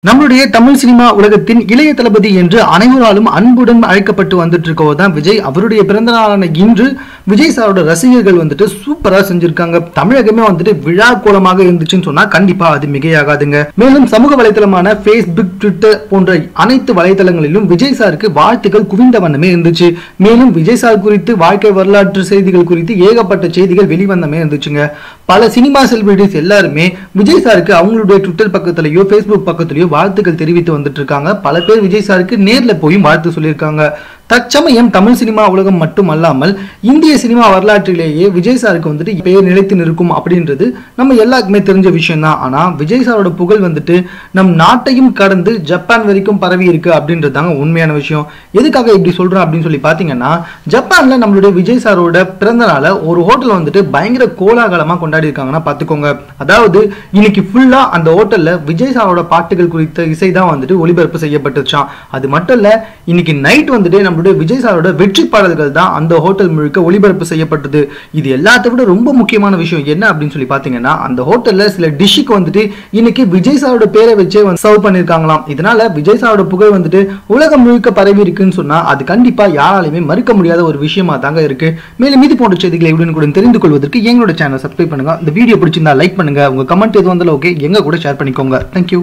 நம்மளுடைய தமிழ் சினிமா உலகத்தின் இளைய தளபதி என்று அனைவராலும் அன்புடன் அழைக்கப்பட்டு வந்துட்டு இருக்கவர் விஜய். அவருடைய பிறந்த நாளான இன்று விஜய் சாரோட ரசிகர்கள் வந்துட்டு சூப்பரா செஞ்சிருக்காங்க. தமிழகமே வந்துட்டு விழா கோலமாக இருந்துச்சுன்னு சொன்னா கண்டிப்பா அது மிகையாகாதுங்க. மேலும் சமூக வலைதளமான Facebook, ட்விட்டர் போன்ற அனைத்து வலைதளங்களிலும் விஜய் சாருக்கு வாழ்த்துக்கள் குவிந்த வண்ணமே இருந்துச்சு. மேலும் விஜய் சார் குறித்து வாழ்க்கை வரலாற்று செய்திகள் குறித்து ஏகப்பட்ட செய்திகள் வெளிவந்தமே இருந்துச்சுங்க. பல சினிமா செலிபிரிட்டிஸ் எல்லாருமே விஜய் சாருக்கு அவங்களுடைய ட்விட்டர் பக்கத்திலேயோ Facebook பக்கத்திலேயோ வாழ்த்துக்கள் தெரிவித்து வந்துட்டு இருக்காங்க. பல பேர் விஜய் சாருக்கு நேர்ல போய் வாழ்த்து சொல்லியிருக்காங்க. தற்சமயம் தமிழ் சினிமா உலகம் மட்டுமல்லாமல் இந்திய சினிமா வரலாற்றிலேயே விஜய் சாருக்கு வந்துட்டு பெயர் நிலைத்து நிற்கும் அப்படின்றது நம்ம எல்லாருக்குமே தெரிஞ்ச விஷயம் தான். ஆனா விஜய் சாரோட புகழ் வந்துட்டு நம் நாட்டையும் கடந்து ஜப்பான் வரைக்கும் பரவி இருக்கு அப்படின்றது தாங்க உண்மையான விஷயம். எதுக்காக இப்படி சொல்றோம் அப்படின்னு சொல்லி பாத்தீங்கன்னா, ஜப்பான்ல நம்மளுடைய விஜய் சாரோட பிறந்த நாளை ஒரு ஹோட்டல் வந்துட்டு பயங்கர கோலாகலமா கொண்டாடி இருக்காங்கன்னா பாத்துக்கோங்க. அதாவது இன்னைக்கு ஃபுல்லா அந்த ஹோட்டல்ல விஜய் சாரோட பாட்டுகள் குறித்த இசை தான் வந்துட்டு ஒளிபரப்பு செய்யப்பட்டுச்சான். அது மட்டும் இல்ல, இன்னைக்கு நைட் வந்துட்டு விஜய் சாரோட வெற்றி பாடல்கள் தான் அந்த ஹோட்டல் முழுக்க ஒளிபரப்பு செய்யப்பட்டது. இது எல்லாத்தை விட ரொம்ப முக்கியமான விஷயம் என்ன அப்படின்னு சொல்லி பாத்தீங்கன்னா, அந்த ஹோட்டல்ல சில டிஷ்ஷுக்கு வந்துட்டு இன்னைக்கு விஜய் சாரோட பேரை வச்சே சர்வ் பண்ணிருக்காங்களாம். இதனால விஜய் சாரோட புகழ் வந்துட்டு உலகம் முழுக்க பரவி இருக்குன்னு சொன்னா அது கண்டிப்பா யாராலையுமே மறுக்க முடியாத ஒரு விஷயமா தாங்க இருக்கு. மேலும் இது போன்ற செய்திகளை உடனுக்குடன் தெரிந்து கொள்வதற்கு எங்களோட சேனல் சப்ஸ்கிரைப் பண்ணுங்க. இந்த வீடியோ பிடிச்சிருந்தா லைக் பண்ணுங்க. உங்க கமெண்ட் எது வந்தாலும் ஓகே, எங்க கூட ஷேர் பண்ணிக்கோங்க. தேங்க்யூ.